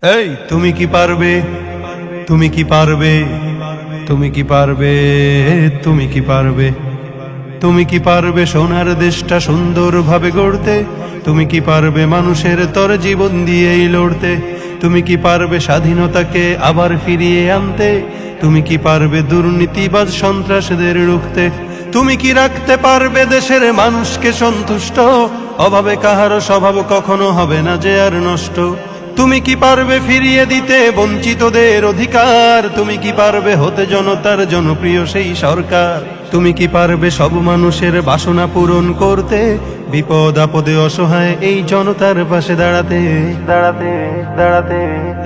এই তুমি কি পারবে, তুমি কি পারবে, তুমি কি পারবে, তুমি কি পারবে, তুমি কি পারবে সোনার দেশটা সুন্দরভাবে গড়তে? তুমি কি পারবে মানুষের তর জীবন দিয়েই লড়তে? তুমি কি পারবে স্বাধীনতাকে আবার ফিরিয়ে আনতে? তুমি কি পারবে দুর্নীতিবাজ সন্ত্রাসীদের রুখতে? তুমি কি রাখতে পারবে দেশের মানুষকে সন্তুষ্ট? অভাবে কাহারও স্বভাব কখনো হবে না যে আর নষ্ট। তুমি কি পারবে ফিরিয়ে দিতে বঞ্চিতদের অধিকার? তুমি কি পারবে হতে জনতার জনপ্রিয় সেই সরকার? তুমি কি পারবে সব মানুষের বাসনা পূরণ করতে? বিপদ আপদে অসহায় এই জনতার পাশে দাঁড়াতে দাঁড়াতে দাঁড়াতে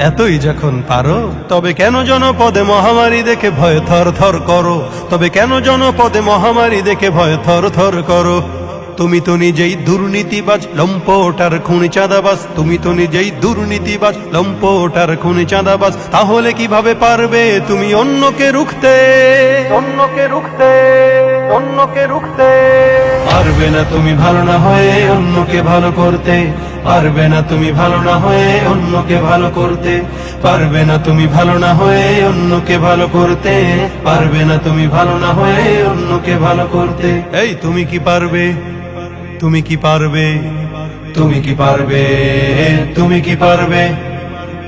এতই যখন পারো, তবে কেন জনপদে মহামারী দেখে ভয় থর থর করো? তবে কেন জনপদে মহামারী দেখে ভয় থর থর করো? তুমি তো নিজেই দুর্নীতিবাজ, লম্পট আর খুনি চাঁদাবাজ। তুমি তো নিজেই দুর্নীতিবাজ, লম্পট আর খুনি চাঁদাবাজ। তাহলে কিভাবে পারবে তুমি অন্যকে রুখতে? অন্যকে রুখতে, অন্যকে রুখতে পারবে না তুমি ভালো না হয়ে অন্যকে ভালো করতে। পারবে না তুমি ভালো না হয়ে অন্যকে ভালো করতে। পারবে না তুমি ভালো না হয়ে অন্যকে ভালো করতে। পারবে না তুমি ভালো না হয়ে অন্যকে ভালো করতে। এই তুমি কি পারবে, তুমি কি পারবে, তুমি কি পারবে, তুমি কি পারবে,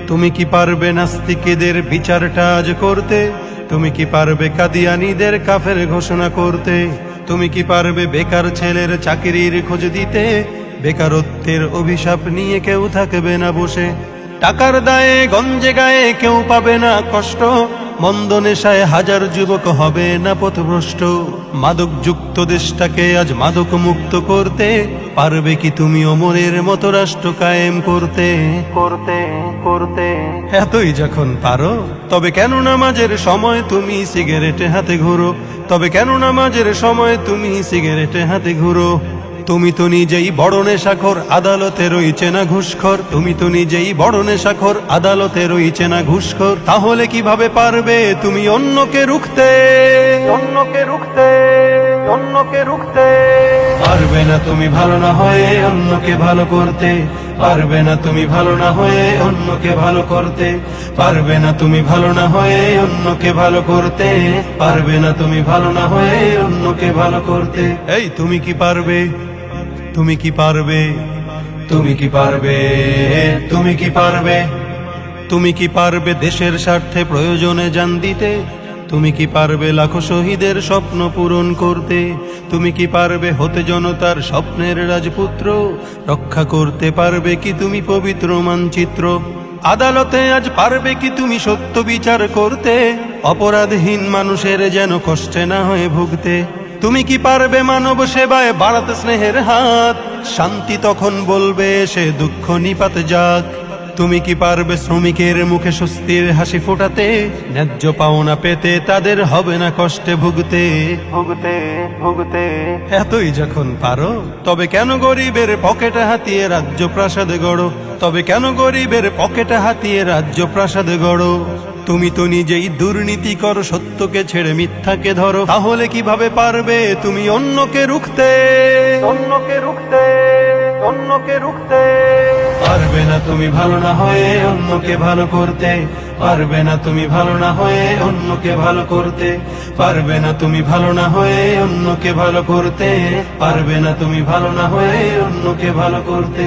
তুমি কি পারবে নাস্তিকদের বিচারটা আজ করতে? তুমি কি পারবে কাদিয়ানীদের কাফের ঘোষণা করতে? তুমি কি পারবে বেকার ছেলের চাকরির খোঁজ দিতে? বেকারত্বের অভিশাপ নিয়ে কেউ থাকবে না বসে। টাকার দায়ে গঞ্জে গায়ে কেউ পাবে না কষ্ট। মন্দ নেশায় হাজার যুবক হবে না পথভ্রষ্ট। মাদক যুক্ত দেশটাকে আজ মাদক মুক্ত করতে পারবে কি তুমি অমরের মতো রাষ্ট্র কায়েম করতে? করতে করতে এতই যখন পারো, তবে কেন নামাজের সময় তুমি সিগারেটে হাতে ঘুরো? তবে কেন নামাজের সময় তুমি সিগারেটে হাতে ঘুরো? তুমি তো নিজেই বড় নেশাখোর, আদালতে রইছে না ঘুষখোর। তুমি তো নিজেই বড় নেশাখোর, আদালতে রইছে না ঘুষখোর। তাহলে কিভাবে পারবে তুমি অন্যকে রুখতে? অন্যকে রুখতে, অন্যকে রুখতে পারবে না তুমি ভালো না হয়ে অন্যকে ভালো করতে। পারবে না তুমি ভালো না হয়ে অন্যকে ভালো করতে। পারবে না তুমি ভালো না হয়ে অন্যকে ভালো করতে। পারবে না তুমি ভালো না হয়ে অন্যকে ভালো করতে। এই তুমি কি পারবে, তুমি কি পারবে, তুমি কি পারবে, তুমি কি পারবে, তুমি কি পারবে দেশের স্বার্থে প্রয়োজনে জান দিতে? তুমি কি পারবে লাখো শহীদের স্বপ্ন পূরণ করতে? তুমি কি পারবে হতে জনতার স্বপ্নের রাজপুত্র? রক্ষা করতে পারবে কি তুমি পবিত্র মানচিত্র? আদালতে আজ পারবে কি তুমি সত্য বিচার করতে? অপরাধহীন মানুষের যেন কষ্টে না হয়ে ভুগতে। তুমি কি পারবে মানব সেবায় বাড়াতে স্নেহের হাত? শান্তি তখন বলবে সে দুঃখ নিপাত যাক। তুমি কি পারবে শ্রমিকের মুখে স্বস্তির হাসি ফোটাতে? ন্যায্য পাওনা পেতে তাদের হবে না কষ্টে ভুগতে ভুগতে ভুগতে এতই যখন পারো, তবে কেন গরিবের পকেটে হাতিয়ে রাজ্য প্রাসাদ গড়ো? তবে কেন গরিবের পকেটে হাতিয়ে রাজ্য প্রাসাদ গড়ো? তুমি তো নিজেই দুর্নীতি করো, সত্যকে ছেড়ে মিথ্যাকে ধরো। তাহলে কিভাবে পারবে তুমি অন্যকে রুখতে? অন্যকে রুখতে, অন্যকে রুখতে পারবে না তুমি ভালো না হয়ে অন্যকে ভালো করতে। পারবে না তুমি ভালো না হয়ে অন্যকে ভালো করতে। পারবে না তুমি ভালো না হয়ে অন্যকে ভালো করতে। পারবে না তুমি ভালো না হয়ে অন্যকে ভালো করতে।